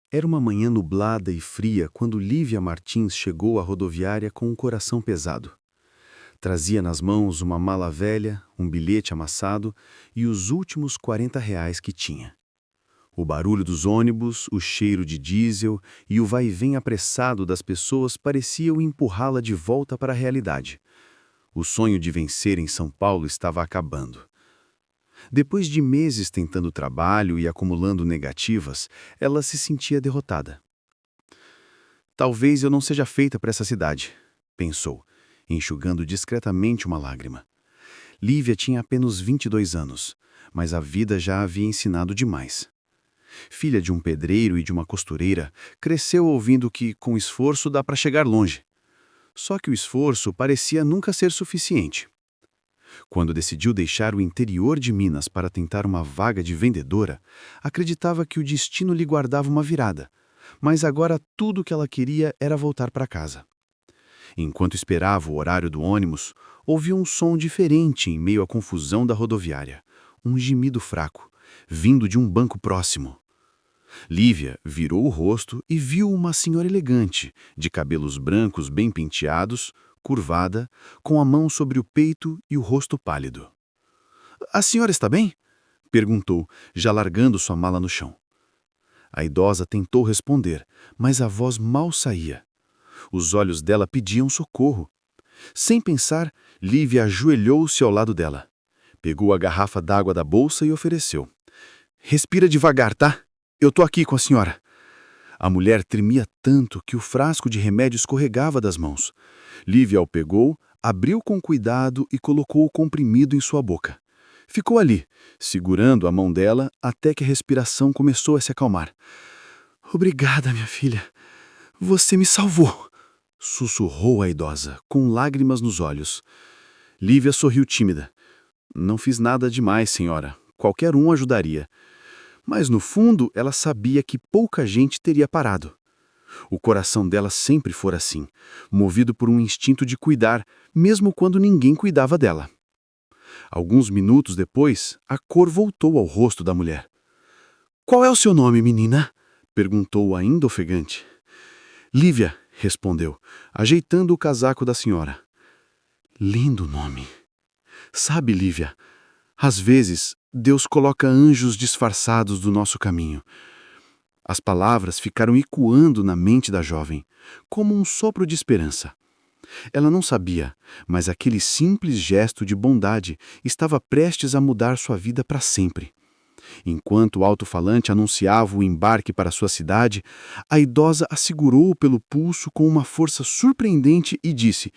Era uma manhã nublada e fria quando Lívia Martins chegou à rodoviária com um coração pesado. Trazia nas mãos uma mala velha, um bilhete amassado e os últimos R$ 40 que tinha. O barulho dos ônibus, o cheiro de diesel e o vai-vem apressado das pessoas pareciam empurrá-la de volta para a realidade. O sonho de vencer em São Paulo estava acabando. Depois de meses tentando trabalho e acumulando negativas, ela se sentia derrotada. Talvez eu não seja feita para essa cidade, pensou, enxugando discretamente uma lágrima. Lívia tinha apenas 22 anos, mas a vida já a havia ensinado demais. Filha de um pedreiro e de uma costureira, cresceu ouvindo que, com esforço, dá para chegar longe. Só que o esforço parecia nunca ser suficiente. Quando decidiu deixar o interior de Minas para tentar uma vaga de vendedora, acreditava que o destino lhe guardava uma virada, mas agora tudo o que ela queria era voltar para casa. Enquanto esperava o horário do ônibus, ouviu um som diferente em meio à confusão da rodoviária, um gemido fraco, vindo de um banco próximo. Lívia virou o rosto e viu uma senhora elegante, de cabelos brancos bem penteados, curvada, com a mão sobre o peito e o rosto pálido. "A senhora está bem?" perguntou, já largando sua mala no chão. A idosa tentou responder, mas a voz mal saía. Os olhos dela pediam socorro. Sem pensar, Lívia ajoelhou-se ao lado dela. Pegou a garrafa d'água da bolsa e ofereceu. "Respira devagar, tá? Eu tô aqui com a senhora." A mulher tremia tanto que o frasco de remédio escorregava das mãos. Lívia o pegou, abriu com cuidado e colocou o comprimido em sua boca. Ficou ali, segurando a mão dela até que a respiração começou a se acalmar. "Obrigada, minha filha. Você me salvou", sussurrou a idosa, com lágrimas nos olhos. Lívia sorriu tímida. "Não fiz nada demais, senhora. Qualquer um ajudaria." Mas, no fundo, ela sabia que pouca gente teria parado. O coração dela sempre fora assim, movido por um instinto de cuidar, mesmo quando ninguém cuidava dela. Alguns minutos depois, a cor voltou ao rosto da mulher. "Qual é o seu nome, menina?" perguntou ainda ofegante. "Lívia", respondeu, ajeitando o casaco da senhora. "Lindo nome. Sabe, Lívia, às vezes Deus coloca anjos disfarçados do nosso caminho." As palavras ficaram ecoando na mente da jovem, como um sopro de esperança. Ela não sabia, mas aquele simples gesto de bondade estava prestes a mudar sua vida para sempre. Enquanto o alto-falante anunciava o embarque para sua cidade, a idosa a segurou pelo pulso com uma força surpreendente e disse: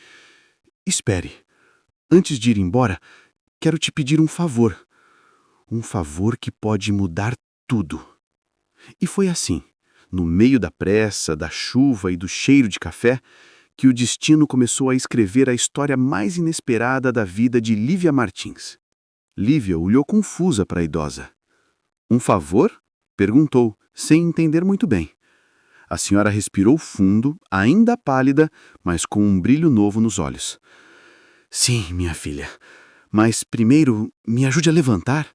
"Espere. Antes de ir embora, quero te pedir um favor. Um favor que pode mudar tudo." E foi assim, no meio da pressa, da chuva e do cheiro de café, que o destino começou a escrever a história mais inesperada da vida de Lívia Martins. Lívia olhou confusa para a idosa. "Um favor?" perguntou, sem entender muito bem. A senhora respirou fundo, ainda pálida, mas com um brilho novo nos olhos. "Sim, minha filha, mas primeiro me ajude a levantar."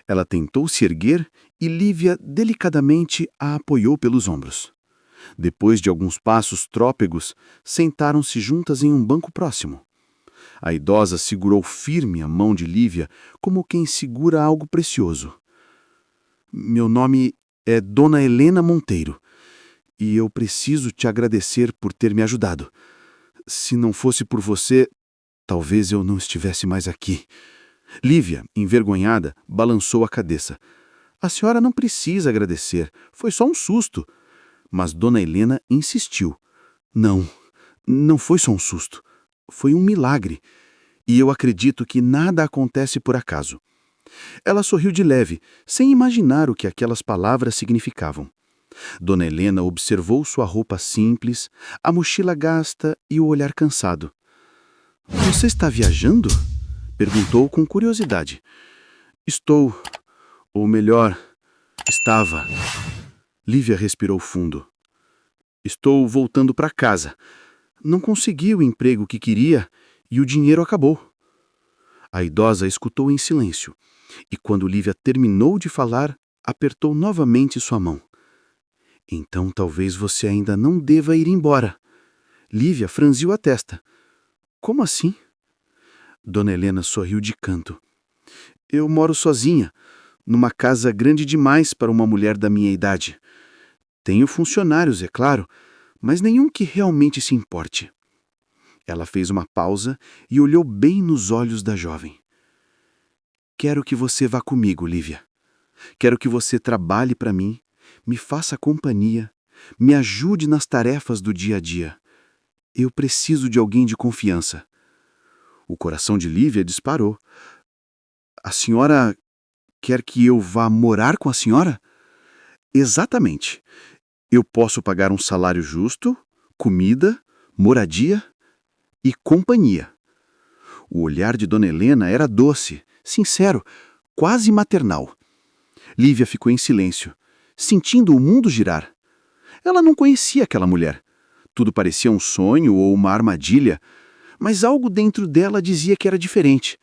Ela tentou se erguer e Lívia delicadamente a apoiou pelos ombros. Depois de alguns passos trôpegos, sentaram-se juntas em um banco próximo. A idosa segurou firme a mão de Lívia como quem segura algo precioso. "Meu nome é Dona Helena Monteiro, e eu preciso te agradecer por ter me ajudado. Se não fosse por você, talvez eu não estivesse mais aqui." Lívia, envergonhada, balançou a cabeça. "A senhora não precisa agradecer, foi só um susto." Mas Dona Helena insistiu. "Não, não foi só um susto. Foi um milagre. E eu acredito que nada acontece por acaso." Ela sorriu de leve, sem imaginar o que aquelas palavras significavam. Dona Helena observou sua roupa simples, a mochila gasta e o olhar cansado. "Você está viajando?" perguntou com curiosidade. "Estou, ou melhor, estava." Lívia respirou fundo. "Estou voltando para casa. Não consegui o emprego que queria e o dinheiro acabou." A idosa escutou em silêncio, e quando Lívia terminou de falar, apertou novamente sua mão. Então talvez você ainda não deva ir embora. Lívia franziu a testa. Como assim? Dona Helena sorriu de canto. Eu moro sozinha, numa casa grande demais para uma mulher da minha idade. Tenho funcionários, é claro, mas nenhum que realmente se importe. Ela fez uma pausa e olhou bem nos olhos da jovem. Quero que você vá comigo, Lívia. Quero que você trabalhe para mim, me faça companhia, me ajude nas tarefas do dia a dia. Eu preciso de alguém de confiança. O coração de Lívia disparou. A senhora quer que eu vá morar com a senhora? Exatamente. Eu posso pagar um salário justo, comida, moradia e companhia. O olhar de Dona Helena era doce, sincero, quase maternal. Lívia ficou em silêncio, sentindo o mundo girar. Ela não conhecia aquela mulher. Tudo parecia um sonho ou uma armadilha, mas algo dentro dela dizia que era diferente.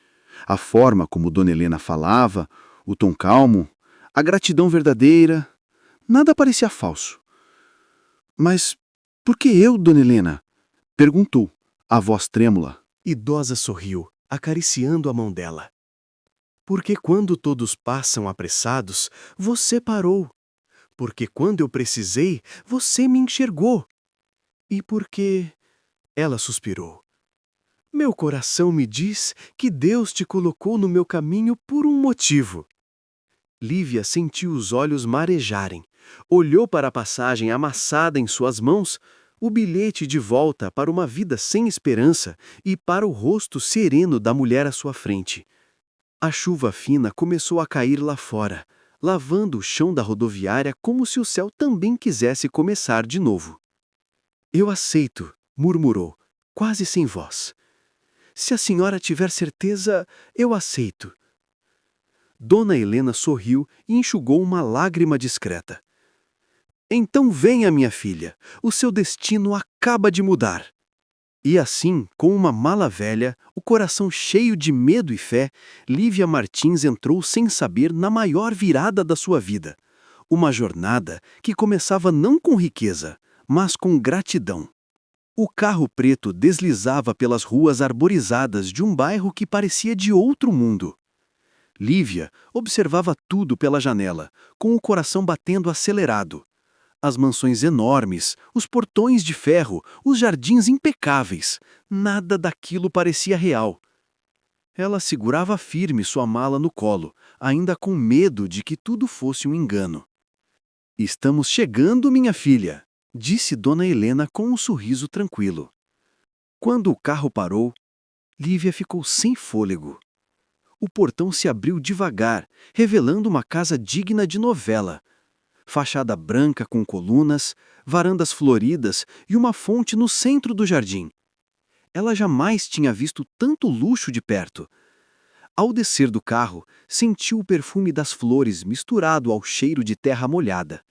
A forma como Dona Helena falava, o tom calmo, a gratidão verdadeira, nada parecia falso. Mas por que eu, Dona Helena? Perguntou, a voz trêmula. Idosa sorriu, acariciando a mão dela. Porque quando todos passam apressados, você parou. Porque quando eu precisei, você me enxergou. E porque... Ela suspirou. Meu coração me diz que Deus te colocou no meu caminho por um motivo. Lívia sentiu os olhos marejarem. Olhou para a passagem amassada em suas mãos, o bilhete de volta para uma vida sem esperança e para o rosto sereno da mulher à sua frente. A chuva fina começou a cair lá fora, lavando o chão da rodoviária como se o céu também quisesse começar de novo. Eu aceito, murmurou, quase sem voz. Se a senhora tiver certeza, eu aceito. Dona Helena sorriu e enxugou uma lágrima discreta. Então venha, minha filha, o seu destino acaba de mudar. E assim, com uma mala velha, o coração cheio de medo e fé, Lívia Martins entrou sem saber na maior virada da sua vida. Uma jornada que começava não com riqueza, mas com gratidão. O carro preto deslizava pelas ruas arborizadas de um bairro que parecia de outro mundo. Lívia observava tudo pela janela, com o coração batendo acelerado. As mansões enormes, os portões de ferro, os jardins impecáveis. Nada daquilo parecia real. Ela segurava firme sua mala no colo, ainda com medo de que tudo fosse um engano. Estamos chegando, minha filha, disse Dona Helena com um sorriso tranquilo. Quando o carro parou, Lívia ficou sem fôlego. O portão se abriu devagar, revelando uma casa digna de novela. Fachada branca com colunas, varandas floridas e uma fonte no centro do jardim. Ela jamais tinha visto tanto luxo de perto. Ao descer do carro, sentiu o perfume das flores misturado ao cheiro de terra molhada.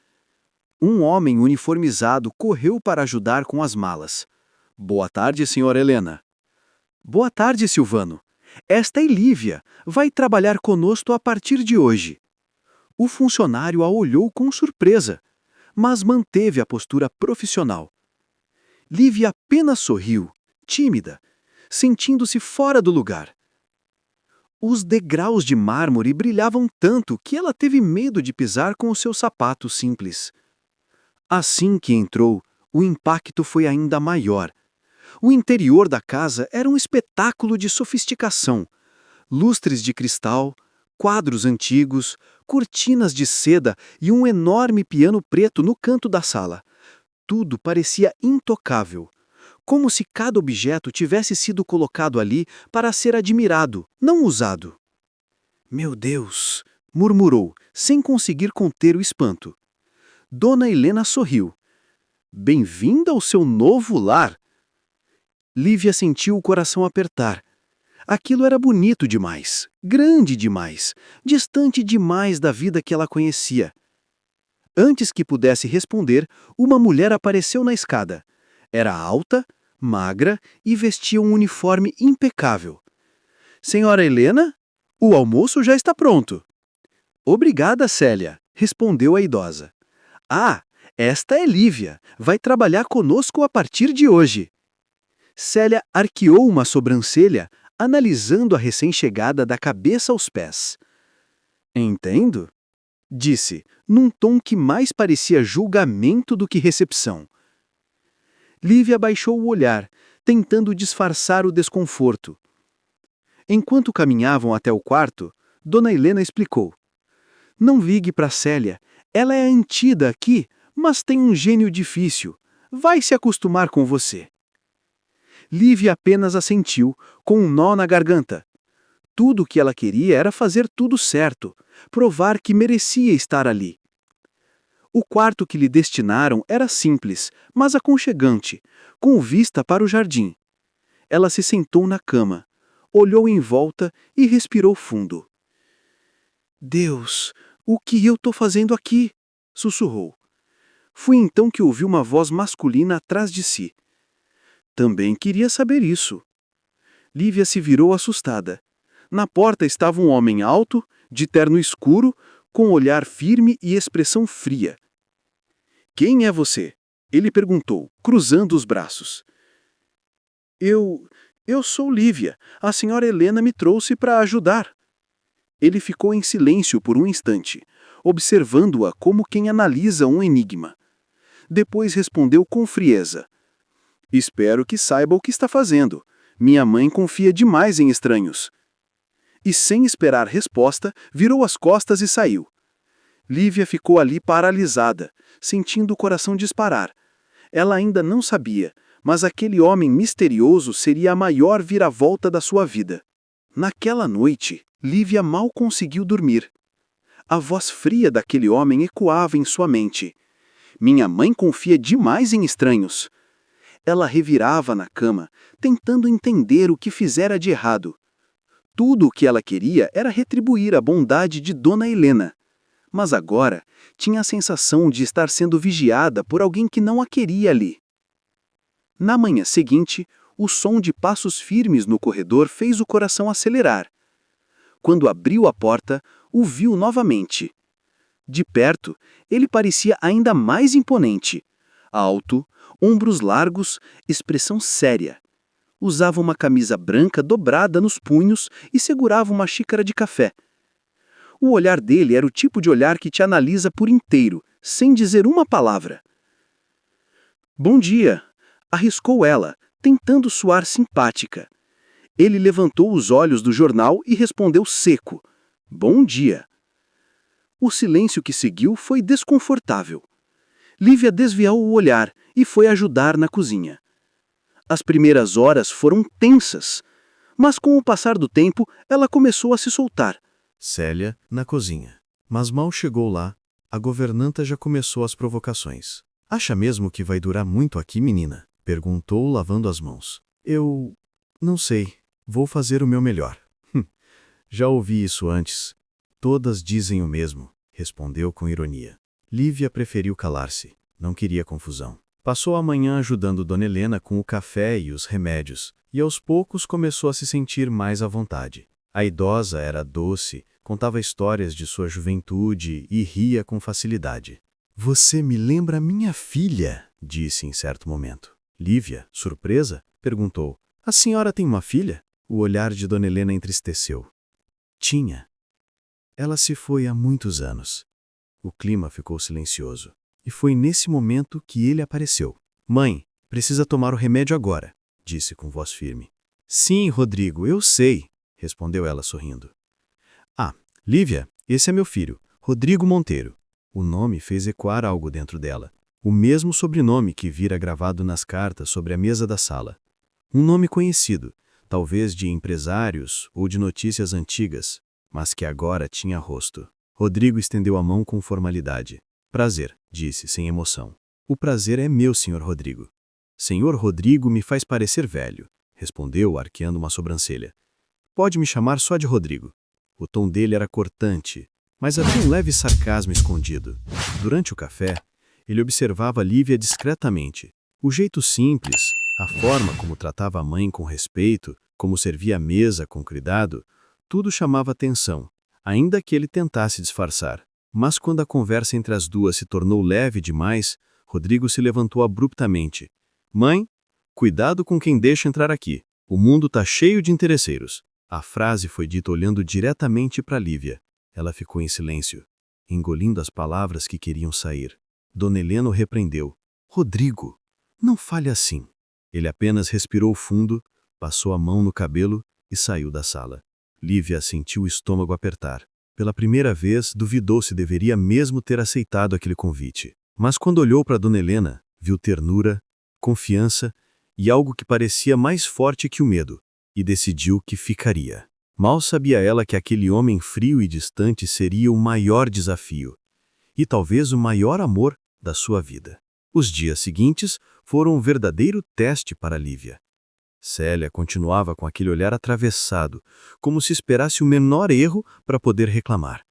Um homem uniformizado correu para ajudar com as malas. Boa tarde, senhora Helena. Boa tarde, Silvano. Esta é Lívia. Vai trabalhar conosco a partir de hoje. O funcionário a olhou com surpresa, mas manteve a postura profissional. Lívia apenas sorriu, tímida, sentindo-se fora do lugar. Os degraus de mármore brilhavam tanto que ela teve medo de pisar com o seu sapato simples. Assim que entrou, o impacto foi ainda maior. O interior da casa era um espetáculo de sofisticação. Lustres de cristal, quadros antigos, cortinas de seda e um enorme piano preto no canto da sala. Tudo parecia intocável, como se cada objeto tivesse sido colocado ali para ser admirado, não usado. Meu Deus! Murmurou, sem conseguir conter o espanto. Dona Helena sorriu. Bem-vinda ao seu novo lar! Lívia sentiu o coração apertar. Aquilo era bonito demais, grande demais, distante demais da vida que ela conhecia. Antes que pudesse responder, uma mulher apareceu na escada. Era alta, magra e vestia um uniforme impecável. Senhora Helena, o almoço já está pronto. Obrigada, Célia, respondeu a idosa. Ah, Esta é Lívia. Vai trabalhar conosco a partir de hoje. Célia arqueou uma sobrancelha, analisando a recém-chegada da cabeça aos pés. Entendo, disse, num tom que mais parecia julgamento do que recepção. Lívia baixou o olhar, tentando disfarçar o desconforto. Enquanto caminhavam até o quarto, Dona Helena explicou. Não ligue para Célia. Ela é antida aqui, mas tem um gênio difícil. Vai se acostumar com você. Lívia apenas assentiu, com um nó na garganta. Tudo o que ela queria era fazer tudo certo, provar que merecia estar ali. O quarto que lhe destinaram era simples, mas aconchegante, com vista para o jardim. Ela se sentou na cama, olhou em volta e respirou fundo. Deus, o que eu estou fazendo aqui? Sussurrou. Foi então que ouviu uma voz masculina atrás de si. Também queria saber isso. Lívia se virou assustada. Na porta estava um homem alto, de terno escuro, com olhar firme e expressão fria. Quem é você? Ele perguntou, cruzando os braços. Eu sou Lívia. A senhora Helena me trouxe para ajudar. Ele ficou em silêncio por um instante, observando-a como quem analisa um enigma. Depois respondeu com frieza. Espero que saiba o que está fazendo. Minha mãe confia demais em estranhos. E sem esperar resposta, virou as costas e saiu. Lívia ficou ali paralisada, sentindo o coração disparar. Ela ainda não sabia, mas aquele homem misterioso seria a maior viravolta da sua vida. Naquela noite, Lívia mal conseguiu dormir. A voz fria daquele homem ecoava em sua mente. Minha mãe confia demais em estranhos. Ela revirava na cama, tentando entender o que fizera de errado. Tudo o que ela queria era retribuir a bondade de Dona Helena. Mas agora tinha a sensação de estar sendo vigiada por alguém que não a queria ali. Na manhã seguinte, o som de passos firmes no corredor fez o coração acelerar. Quando abriu a porta, o viu novamente. De perto, ele parecia ainda mais imponente. Alto, ombros largos, expressão séria. Usava uma camisa branca dobrada nos punhos e segurava uma xícara de café. O olhar dele era o tipo de olhar que te analisa por inteiro, sem dizer uma palavra. Bom dia, arriscou ela, tentando soar simpática. Ele levantou os olhos do jornal e respondeu seco. Bom dia. O silêncio que seguiu foi desconfortável. Lívia desviou o olhar e foi ajudar na cozinha. As primeiras horas foram tensas, mas com o passar do tempo ela começou a se soltar. Célia, na cozinha. Mas mal chegou lá, a governanta já começou as provocações. Acha mesmo que vai durar muito aqui, menina? Perguntou, lavando as mãos. Eu não sei. Vou fazer o meu melhor. Já ouvi isso antes. Todas dizem o mesmo, respondeu com ironia. Lívia preferiu calar-se. Não queria confusão. Passou a manhã ajudando Dona Helena com o café e os remédios, e aos poucos começou a se sentir mais à vontade. A idosa era doce, contava histórias de sua juventude e ria com facilidade. Você me lembra minha filha, disse em certo momento. Lívia, surpresa, perguntou. A senhora tem uma filha? O olhar de Dona Helena entristeceu. Tinha. Ela se foi há muitos anos. O clima ficou silencioso. E foi nesse momento que ele apareceu. Mãe, precisa tomar o remédio agora, disse com voz firme. Sim, Rodrigo, eu sei, respondeu ela sorrindo. Ah, Lívia, esse é meu filho, Rodrigo Monteiro. O nome fez ecoar algo dentro dela. O mesmo sobrenome que vira gravado nas cartas sobre a mesa da sala. Um nome conhecido, talvez de empresários ou de notícias antigas, mas que agora tinha rosto. Rodrigo estendeu a mão com formalidade. Prazer, disse, sem emoção. O prazer é meu, senhor Rodrigo. Senhor Rodrigo me faz parecer velho, respondeu, arqueando uma sobrancelha. Pode me chamar só de Rodrigo. O tom dele era cortante, mas havia um leve sarcasmo escondido. Durante o café, ele observava Lívia discretamente. O jeito simples, a forma como tratava a mãe com respeito, como servia a mesa com cuidado, tudo chamava atenção, ainda que ele tentasse disfarçar. Mas quando a conversa entre as duas se tornou leve demais, Rodrigo se levantou abruptamente. Mãe, cuidado com quem deixa entrar aqui. O mundo tá cheio de interesseiros. A frase foi dita olhando diretamente para Lívia. Ela ficou em silêncio, engolindo as palavras que queriam sair. Dona Helena o repreendeu. Rodrigo, não fale assim. Ele apenas respirou fundo, passou a mão no cabelo e saiu da sala. Lívia sentiu o estômago apertar. Pela primeira vez, duvidou se deveria mesmo ter aceitado aquele convite. Mas quando olhou para Dona Helena, viu ternura, confiança e algo que parecia mais forte que o medo, e decidiu que ficaria. Mal sabia ela que aquele homem frio e distante seria o maior desafio, e talvez o maior amor da sua vida. Os dias seguintes foram um verdadeiro teste para Lívia. Célia continuava com aquele olhar atravessado, como se esperasse o menor erro para poder reclamar.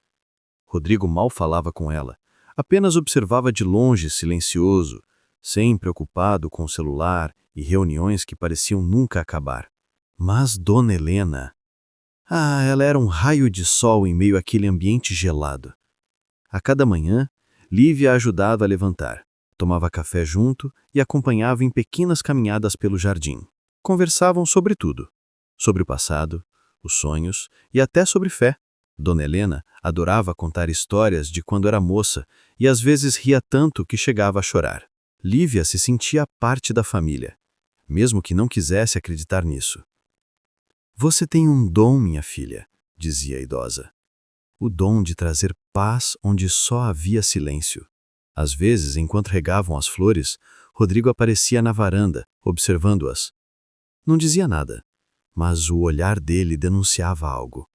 Rodrigo mal falava com ela, apenas observava de longe, silencioso, sempre ocupado com o celular e reuniões que pareciam nunca acabar. Mas Dona Helena... ela era um raio de sol em meio àquele ambiente gelado. A cada manhã, Lívia a ajudava a levantar, tomava café junto e acompanhava em pequenas caminhadas pelo jardim. Conversavam sobre tudo, sobre o passado, os sonhos e até sobre fé. Dona Helena adorava contar histórias de quando era moça e às vezes ria tanto que chegava a chorar. Lívia se sentia parte da família, mesmo que não quisesse acreditar nisso. Você tem um dom, minha filha, dizia a idosa. O dom de trazer paz onde só havia silêncio. Às vezes, enquanto regavam as flores, Rodrigo aparecia na varanda, observando-as. Não dizia nada, mas o olhar dele denunciava algo.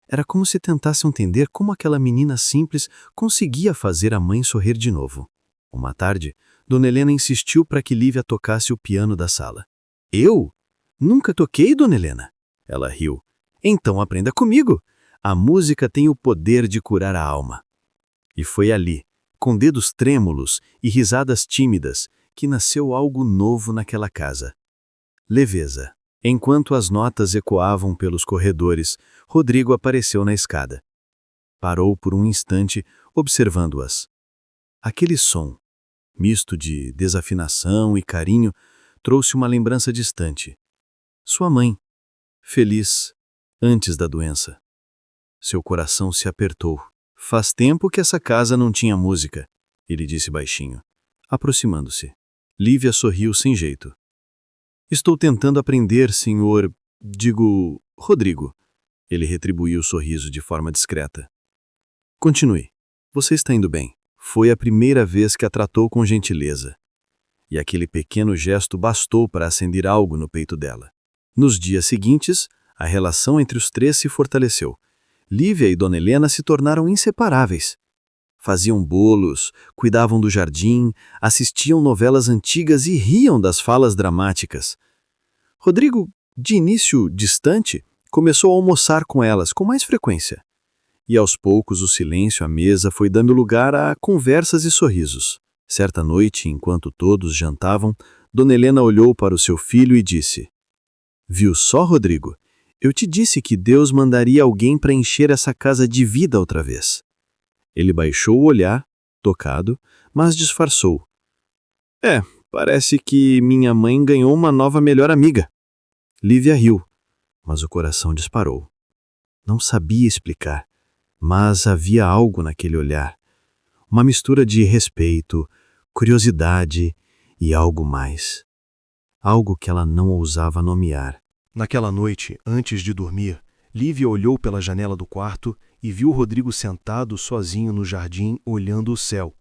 Era como se tentasse entender como aquela menina simples conseguia fazer a mãe sorrir de novo. Uma tarde, Dona Helena insistiu para que Lívia tocasse o piano da sala. Eu? Nunca toquei, Dona Helena? Ela riu. Então aprenda comigo. A música tem o poder de curar a alma. E foi ali, com dedos trêmulos e risadas tímidas, que nasceu algo novo naquela casa. Leveza. Enquanto as notas ecoavam pelos corredores, Rodrigo apareceu na escada. Parou por um instante, observando-as. Aquele som, misto de desafinação e carinho, trouxe uma lembrança distante. Sua mãe, feliz, antes da doença. Seu coração se apertou. Faz tempo que essa casa não tinha música, ele disse baixinho, aproximando-se. Lívia sorriu sem jeito. Estou tentando aprender, senhor... Rodrigo. Ele retribuiu o sorriso de forma discreta. Continue. Você está indo bem. Foi a primeira vez que a tratou com gentileza. E aquele pequeno gesto bastou para acender algo no peito dela. Nos dias seguintes, a relação entre os três se fortaleceu. Lívia e Dona Helena se tornaram inseparáveis. Faziam bolos, cuidavam do jardim, assistiam novelas antigas e riam das falas dramáticas. Rodrigo, de início distante, começou a almoçar com elas com mais frequência. E aos poucos o silêncio à mesa foi dando lugar a conversas e sorrisos. Certa noite, enquanto todos jantavam, Dona Helena olhou para o seu filho e disse: Viu só, Rodrigo? Eu te disse que Deus mandaria alguém para encher essa casa de vida outra vez. Ele baixou o olhar, tocado, mas disfarçou. Parece que minha mãe ganhou uma nova melhor amiga. Lívia riu, mas o coração disparou. Não sabia explicar, mas havia algo naquele olhar. Uma mistura de respeito, curiosidade e algo mais. Algo que ela não ousava nomear. Naquela noite, antes de dormir, Lívia olhou pela janela do quarto e viu Rodrigo sentado sozinho no jardim olhando o céu.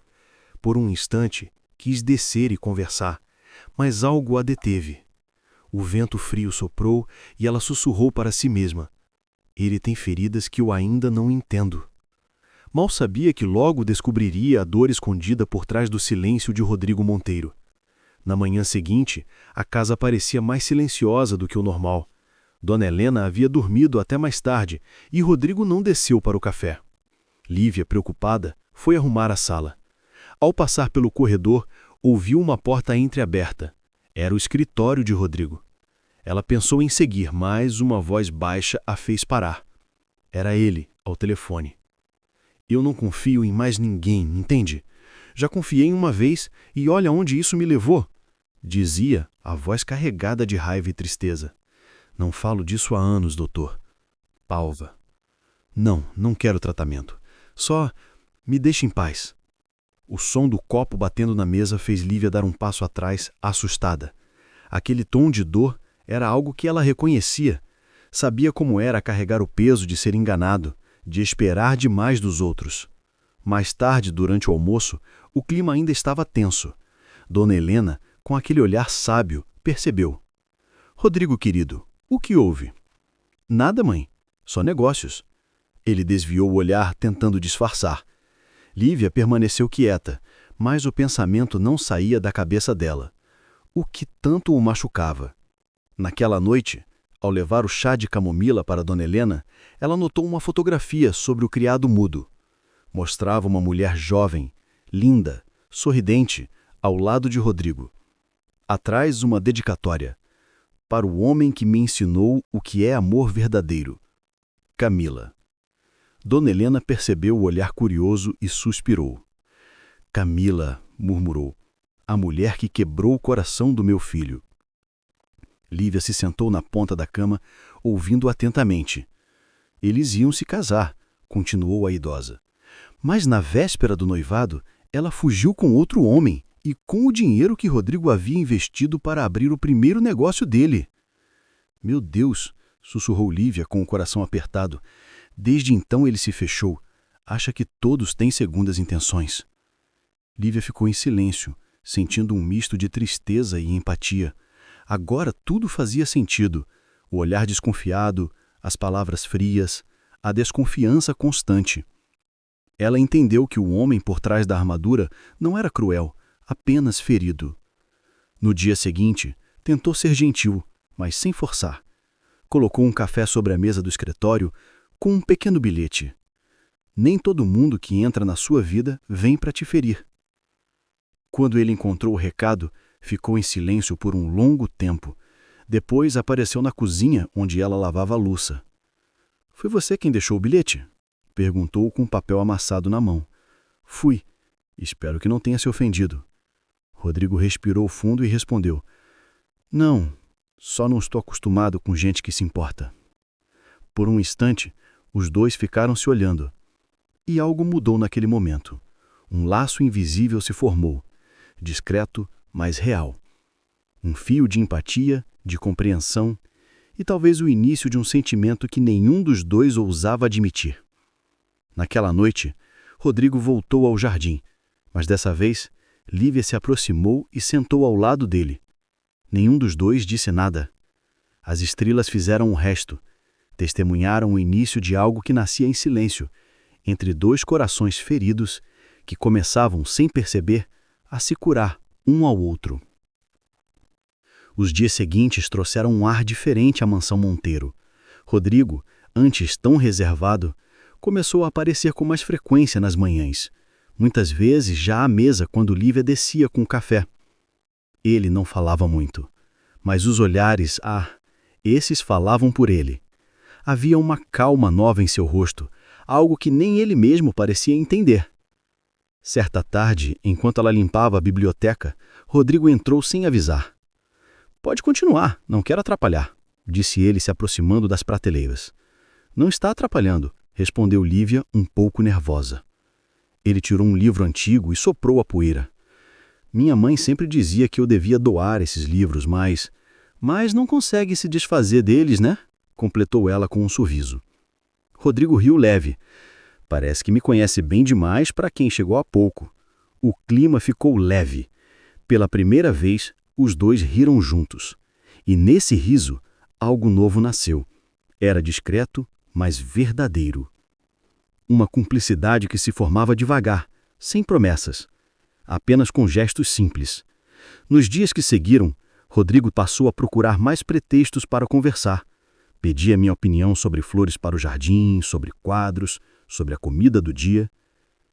Por um instante, quis descer e conversar, mas algo a deteve. O vento frio soprou e ela sussurrou para si mesma. Ele tem feridas que eu ainda não entendo. Mal sabia que logo descobriria a dor escondida por trás do silêncio de Rodrigo Monteiro. Na manhã seguinte, a casa parecia mais silenciosa do que o normal. Dona Helena havia dormido até mais tarde e Rodrigo não desceu para o café. Lívia, preocupada, foi arrumar a sala. Ao passar pelo corredor, ouviu uma porta entreaberta. Era o escritório de Rodrigo. Ela pensou em seguir, mas uma voz baixa a fez parar. Era ele, ao telefone. Eu não confio em mais ninguém, entende? Já confiei uma vez e olha onde isso me levou, dizia, a voz carregada de raiva e tristeza. Não falo disso há anos, doutor. Palva. Não, não quero tratamento. Só me deixe em paz. O som do copo batendo na mesa fez Lívia dar um passo atrás, assustada. Aquele tom de dor era algo que ela reconhecia. Sabia como era carregar o peso de ser enganado, de esperar demais dos outros. Mais tarde, durante o almoço, o clima ainda estava tenso. Dona Helena, com aquele olhar sábio, percebeu. Rodrigo, querido, o que houve? Nada, mãe. Só negócios. Ele desviou o olhar, tentando disfarçar. Lívia permaneceu quieta, mas o pensamento não saía da cabeça dela. O que tanto o machucava? Naquela noite, ao levar o chá de camomila para Dona Helena, ela notou uma fotografia sobre o criado mudo. Mostrava uma mulher jovem, linda, sorridente, ao lado de Rodrigo. Atrás, uma dedicatória. Para o homem que me ensinou o que é amor verdadeiro. Camila. Dona Helena percebeu o olhar curioso e suspirou. Camila, murmurou, a mulher que quebrou o coração do meu filho. Lívia se sentou na ponta da cama, ouvindo atentamente. Eles iam se casar, continuou a idosa. Mas na véspera do noivado, ela fugiu com outro homem e com o dinheiro que Rodrigo havia investido para abrir o primeiro negócio dele. Meu Deus, sussurrou Lívia com o coração apertado. Desde então ele se fechou. Acha que todos têm segundas intenções. Lívia ficou em silêncio, sentindo um misto de tristeza e empatia. Agora tudo fazia sentido. O olhar desconfiado, as palavras frias, a desconfiança constante. Ela entendeu que o homem por trás da armadura não era cruel, apenas ferido. No dia seguinte, tentou ser gentil, mas sem forçar. Colocou um café sobre a mesa do escritório com um pequeno bilhete. Nem todo mundo que entra na sua vida vem para te ferir. Quando ele encontrou o recado, ficou em silêncio por um longo tempo. Depois apareceu na cozinha, onde ela lavava a louça. Foi você quem deixou o bilhete? Perguntou com o papel amassado na mão. Fui. Espero que não tenha se ofendido. Rodrigo respirou fundo e respondeu. Não, só não estou acostumado com gente que se importa. Por um instante, os dois ficaram se olhando. E algo mudou naquele momento. Um laço invisível se formou, discreto, mas real. Um fio de empatia, de compreensão e talvez o início de um sentimento que nenhum dos dois ousava admitir. Naquela noite, Rodrigo voltou ao jardim, mas dessa vez, Lívia se aproximou e sentou ao lado dele. Nenhum dos dois disse nada. As estrelas fizeram o resto. Testemunharam o início de algo que nascia em silêncio, entre dois corações feridos que começavam, sem perceber, a se curar um ao outro. Os dias seguintes trouxeram um ar diferente à mansão Monteiro. Rodrigo, antes tão reservado, começou a aparecer com mais frequência nas manhãs, muitas vezes já à mesa quando Lívia descia com o café. Ele não falava muito, mas os olhares, esses falavam por ele. Havia uma calma nova em seu rosto, algo que nem ele mesmo parecia entender. Certa tarde, enquanto ela limpava a biblioteca, Rodrigo entrou sem avisar. Pode continuar, não quero atrapalhar, disse ele se aproximando das prateleiras. Não está atrapalhando, respondeu Lívia um pouco nervosa. Ele tirou um livro antigo e soprou a poeira. Minha mãe sempre dizia que eu devia doar esses livros, mas não consegue se desfazer deles, né? Completou ela com um sorriso. Rodrigo riu leve. Parece que me conhece bem demais para quem chegou há pouco. O clima ficou leve. Pela primeira vez, os dois riram juntos. E nesse riso, algo novo nasceu. Era discreto, mas verdadeiro. Uma cumplicidade que se formava devagar, sem promessas, apenas com gestos simples. Nos dias que seguiram, Rodrigo passou a procurar mais pretextos para conversar. Pedia minha opinião sobre flores para o jardim, sobre quadros, sobre a comida do dia.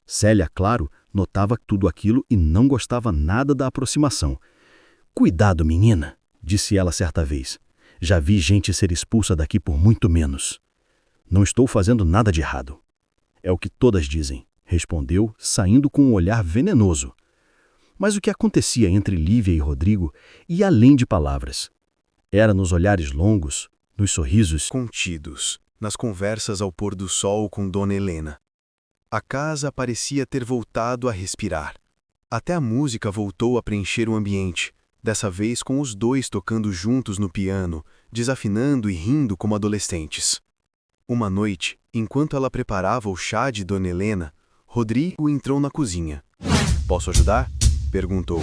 Célia, claro, notava tudo aquilo e não gostava nada da aproximação. Cuidado, menina, disse ela certa vez. Já vi gente ser expulsa daqui por muito menos. Não estou fazendo nada de errado. É o que todas dizem, respondeu, saindo com um olhar venenoso. Mas o que acontecia entre Lívia e Rodrigo ia além de palavras. Era nos olhares longos, nos sorrisos contidos, nas conversas ao pôr do sol com Dona Helena. A casa parecia ter voltado a respirar. Até a música voltou a preencher o ambiente, dessa vez com os dois tocando juntos no piano, desafinando e rindo como adolescentes. Uma noite, enquanto ela preparava o chá de Dona Helena, Rodrigo entrou na cozinha. "Posso ajudar?" perguntou.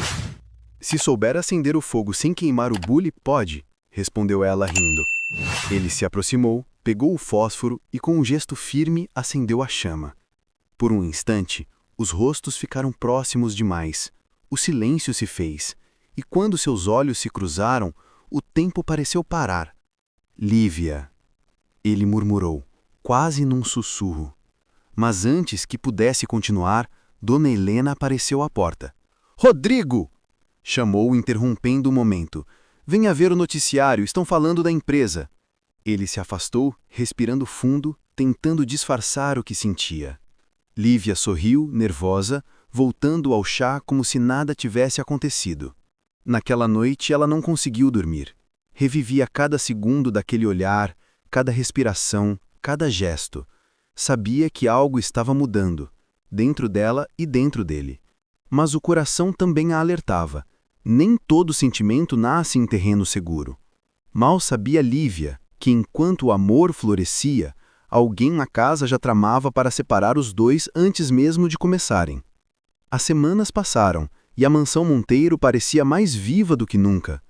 "Se souber acender o fogo sem queimar o bule, pode", respondeu ela rindo. Ele se aproximou, pegou o fósforo e com um gesto firme acendeu a chama. Por um instante, os rostos ficaram próximos demais. O silêncio se fez, e quando seus olhos se cruzaram, o tempo pareceu parar. "Lívia", ele murmurou, quase num sussurro. Mas antes que pudesse continuar, Dona Helena apareceu à porta. "Rodrigo!" chamou, interrompendo o momento. "Venha ver o noticiário, estão falando da empresa." Ele se afastou, respirando fundo, tentando disfarçar o que sentia. Lívia sorriu, nervosa, voltando ao chá como se nada tivesse acontecido. Naquela noite ela não conseguiu dormir. Revivia cada segundo daquele olhar, cada respiração, cada gesto. Sabia que algo estava mudando, dentro dela e dentro dele. Mas o coração também a alertava. Nem todo sentimento nasce em terreno seguro. Mal sabia Lívia que, enquanto o amor florescia, alguém na casa já tramava para separar os dois antes mesmo de começarem. As semanas passaram e a mansão Monteiro parecia mais viva do que nunca.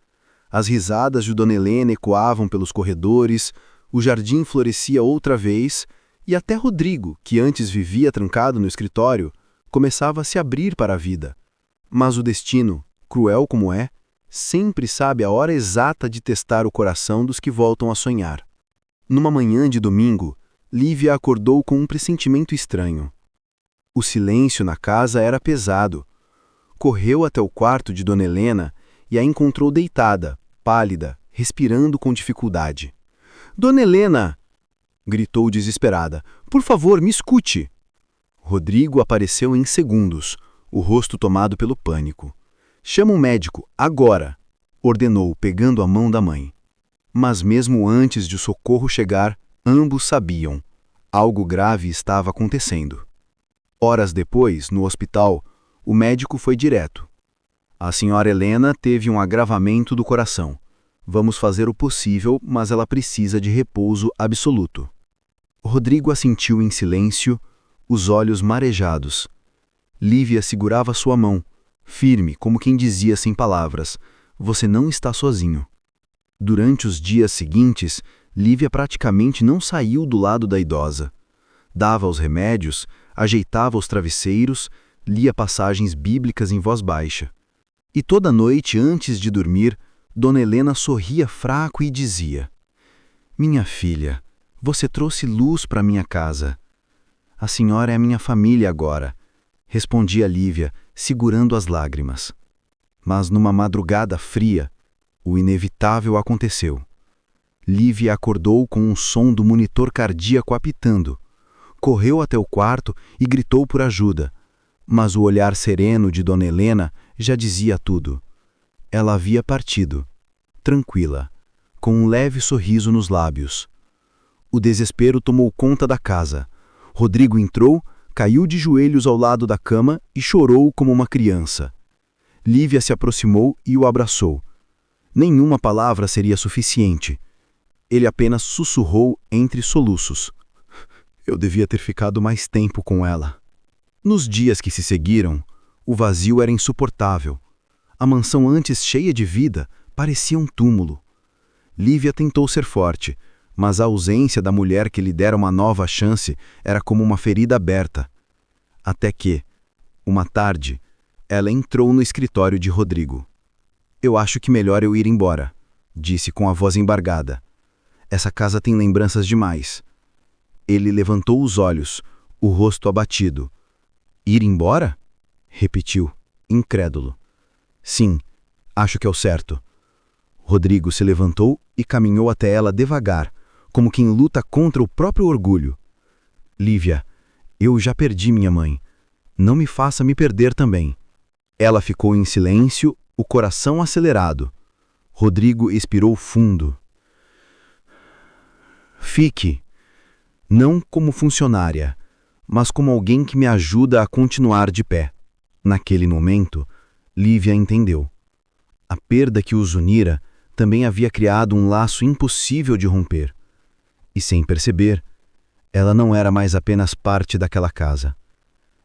As risadas de Dona Helena ecoavam pelos corredores, o jardim florescia outra vez e até Rodrigo, que antes vivia trancado no escritório, começava a se abrir para a vida. Mas o destino, cruel como é, sempre sabe a hora exata de testar o coração dos que voltam a sonhar. Numa manhã de domingo, Lívia acordou com um pressentimento estranho. O silêncio na casa era pesado. Correu até o quarto de Dona Helena e a encontrou deitada, pálida, respirando com dificuldade. "Dona Helena!" gritou desesperada. "Por favor, me escute!" Rodrigo apareceu em segundos, o rosto tomado pelo pânico. "Chama um médico, agora!" ordenou, pegando a mão da mãe. Mas mesmo antes de o socorro chegar, ambos sabiam. Algo grave estava acontecendo. Horas depois, no hospital, o médico foi direto. "A senhora Helena teve um agravamento do coração. Vamos fazer o possível, mas ela precisa de repouso absoluto." Rodrigo assentiu em silêncio, os olhos marejados. Lívia segurava sua mão, firme, como quem dizia sem palavras: "Você não está sozinho." Durante os dias seguintes, Lívia praticamente não saiu do lado da idosa. Dava os remédios, ajeitava os travesseiros, lia passagens bíblicas em voz baixa. E toda noite, antes de dormir, Dona Helena sorria fraco e dizia: "Minha filha, você trouxe luz para minha casa." "A senhora é a minha família agora", respondia Lívia, segurando as lágrimas. Mas numa madrugada fria, o inevitável aconteceu. Lívia acordou com um som do monitor cardíaco apitando. Correu até o quarto e gritou por ajuda. Mas o olhar sereno de Dona Helena já dizia tudo. Ela havia partido, tranquila, com um leve sorriso nos lábios. O desespero tomou conta da casa. Rodrigo entrou, caiu de joelhos ao lado da cama e chorou como uma criança. Lívia se aproximou e o abraçou. Nenhuma palavra seria suficiente. Ele apenas sussurrou entre soluços: "Eu devia ter ficado mais tempo com ela." Nos dias que se seguiram, o vazio era insuportável. A mansão antes cheia de vida parecia um túmulo. Lívia tentou ser forte, mas a ausência da mulher que lhe dera uma nova chance era como uma ferida aberta. Até que, uma tarde, ela entrou no escritório de Rodrigo. "Eu acho que melhor eu ir embora", disse com a voz embargada. "Essa casa tem lembranças demais." Ele levantou os olhos, o rosto abatido. "Ir embora?" repetiu, incrédulo. "Sim, acho que é o certo." Rodrigo se levantou e caminhou até ela devagar, como quem luta contra o próprio orgulho. "Lívia, Eu já perdi minha mãe. Não me faça me perder também. Ela ficou em silêncio, o coração acelerado. Rodrigo expirou fundo. Fique, não como funcionária, mas como alguém que me ajuda a continuar de pé. Naquele momento, Lívia entendeu. A perda que os unira também havia criado um laço impossível de romper. E sem perceber, ela não era mais apenas parte daquela casa.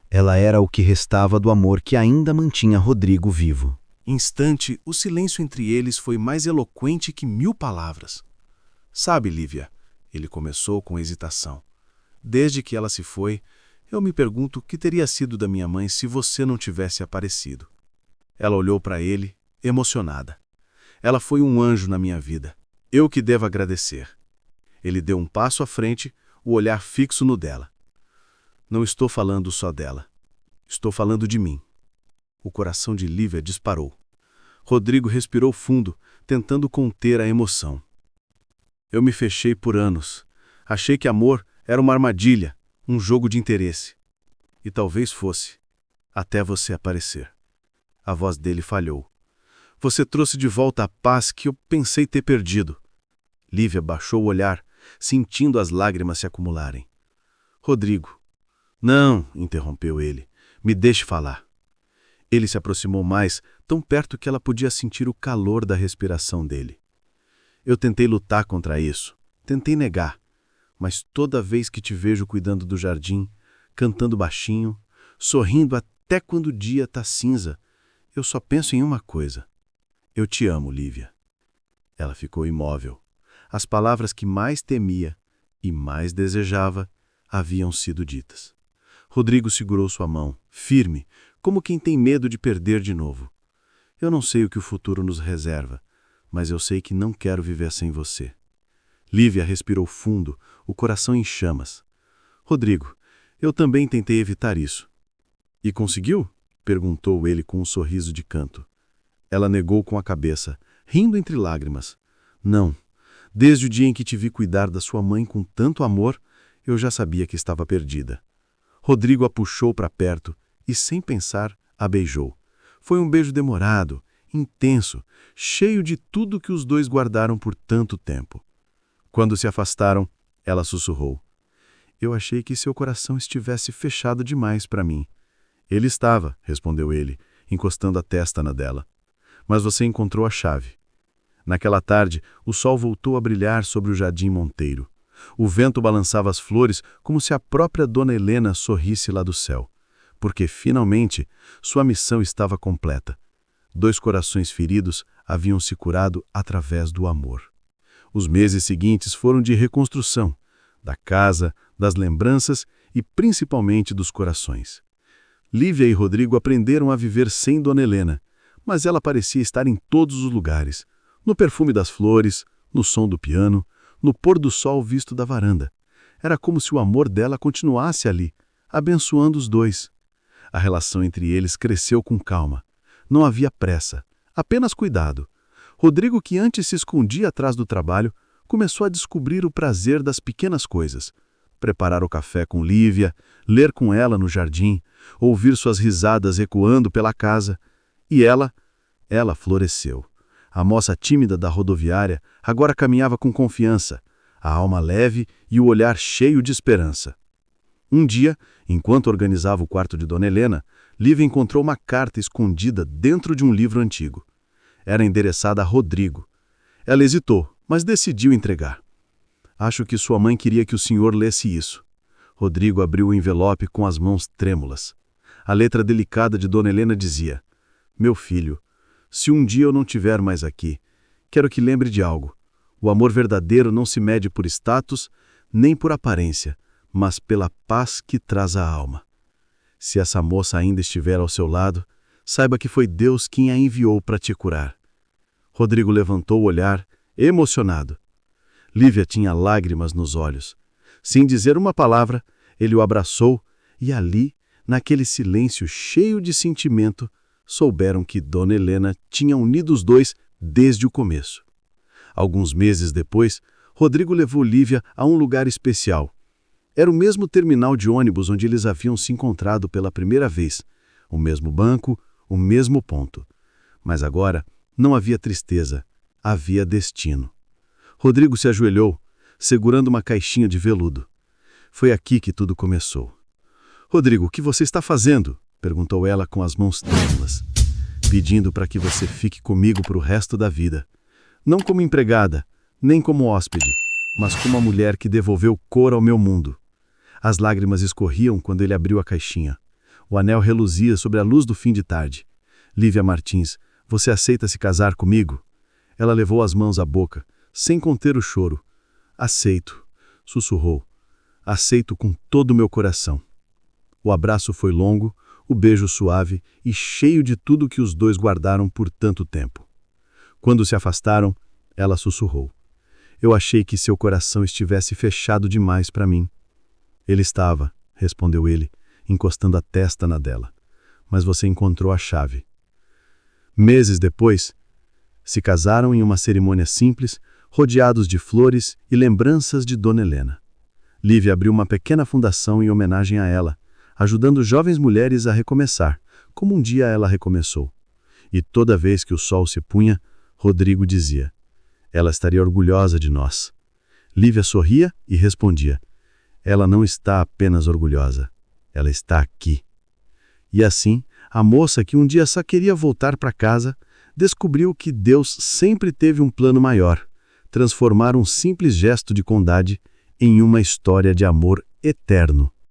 Ela era o que restava do amor que ainda mantinha Rodrigo vivo. Instante, o silêncio entre eles foi mais eloquente que 1000 palavras. Sabe, Lívia, ele começou com hesitação. Desde que ela se foi, eu me pergunto o que teria sido da minha mãe se você não tivesse aparecido. Ela olhou para ele, emocionada. Ela foi um anjo na minha vida. Eu que devo agradecer. Ele deu um passo à frente, o olhar fixo no dela. Não estou falando só dela. Estou falando de mim. O coração de Lívia disparou. Rodrigo respirou fundo, tentando conter a emoção. Eu me fechei por anos. Achei que amor era uma armadilha, um jogo de interesse. E talvez fosse, até você aparecer. A voz dele falhou. Você trouxe de volta a paz que eu pensei ter perdido. Lívia baixou o olhar, sentindo as lágrimas se acumularem. Rodrigo. Não, interrompeu ele. Me deixe falar. Ele se aproximou mais, tão perto que ela podia sentir o calor da respiração dele. Eu tentei lutar contra isso, tentei negar, mas toda vez que te vejo cuidando do jardim, cantando baixinho, sorrindo até quando o dia está cinza, eu só penso em uma coisa. Eu te amo, Lívia. Ela ficou imóvel. As palavras que mais temia e mais desejava haviam sido ditas. Rodrigo segurou sua mão, firme, como quem tem medo de perder de novo. Eu não sei o que o futuro nos reserva, mas eu sei que não quero viver sem você. Lívia respirou fundo, o coração em chamas. Rodrigo, eu também tentei evitar isso. E conseguiu? Perguntou ele com um sorriso de canto. Ela negou com a cabeça, rindo entre lágrimas. Não. Desde o dia em que te vi cuidar da sua mãe com tanto amor, eu já sabia que estava perdida. Rodrigo a puxou para perto e, sem pensar, a beijou. Foi um beijo demorado, intenso, cheio de tudo que os dois guardaram por tanto tempo. Quando se afastaram, ela sussurrou. Eu achei que seu coração estivesse fechado demais para mim. Ele estava, respondeu ele, encostando a testa na dela. Mas você encontrou a chave. Naquela tarde, o sol voltou a brilhar sobre o jardim Monteiro. O vento balançava as flores como se a própria Dona Helena sorrisse lá do céu. Porque, finalmente, sua missão estava completa. 2 corações feridos haviam se curado através do amor. Os meses seguintes foram de reconstrução, da casa, das lembranças e principalmente dos corações. Lívia e Rodrigo aprenderam a viver sem Dona Helena, mas ela parecia estar em todos os lugares, no perfume das flores, no som do piano, no pôr do sol visto da varanda. Era como se o amor dela continuasse ali, abençoando os dois. A relação entre eles cresceu com calma. Não havia pressa, apenas cuidado. Rodrigo, que antes se escondia atrás do trabalho, começou a descobrir o prazer das pequenas coisas. Preparar o café com Lívia, ler com ela no jardim, ouvir suas risadas ecoando pela casa. E ela floresceu. A moça tímida da rodoviária agora caminhava com confiança, a alma leve e o olhar cheio de esperança. Um dia, enquanto organizava o quarto de Dona Helena, Lívia encontrou uma carta escondida dentro de um livro antigo. Era endereçada a Rodrigo. Ela hesitou, mas decidiu entregar. Acho que sua mãe queria que o senhor lesse isso. Rodrigo abriu o envelope com as mãos trêmulas. A letra delicada de Dona Helena dizia: Meu filho, se um dia eu não estiver mais aqui, quero que lembre de algo. O amor verdadeiro não se mede por status, nem por aparência, mas pela paz que traz à alma. Se essa moça ainda estiver ao seu lado, saiba que foi Deus quem a enviou para te curar. Rodrigo levantou o olhar, emocionado. Lívia tinha lágrimas nos olhos. Sem dizer uma palavra, ele o abraçou e ali, naquele silêncio cheio de sentimento, souberam que Dona Helena tinha unido os dois desde o começo. Alguns meses depois, Rodrigo levou Lívia a um lugar especial. Era o mesmo terminal de ônibus onde eles haviam se encontrado pela primeira vez. O mesmo banco, o mesmo ponto. Mas agora não havia tristeza, havia destino. Rodrigo se ajoelhou, segurando uma caixinha de veludo. Foi aqui que tudo começou. Rodrigo, o que você está fazendo? Perguntou ela com as mãos trêmulas. Pedindo para que você fique comigo para o resto da vida. Não como empregada, nem como hóspede, mas como a mulher que devolveu cor ao meu mundo. As lágrimas escorriam quando ele abriu a caixinha. O anel reluzia sobre a luz do fim de tarde. Lívia Martins, você aceita se casar comigo? Ela levou as mãos à boca, sem conter o choro. Aceito, sussurrou. Aceito com todo o meu coração. O abraço foi longo, o beijo suave e cheio de tudo que os dois guardaram por tanto tempo. Quando se afastaram, ela sussurrou. Eu achei que seu coração estivesse fechado demais para mim. Ele estava, respondeu ele, encostando a testa na dela. Mas você encontrou a chave. Meses depois, se casaram em uma cerimônia simples, rodeados de flores e lembranças de Dona Helena. Lívia abriu uma pequena fundação em homenagem a ela, ajudando jovens mulheres a recomeçar, como um dia ela recomeçou. E toda vez que o sol se punha, Rodrigo dizia, ela estaria orgulhosa de nós. Lívia sorria e respondia, ela não está apenas orgulhosa, ela está aqui. E assim, a moça que um dia só queria voltar para casa, descobriu que Deus sempre teve um plano maior, transformar um simples gesto de bondade em uma história de amor eterno.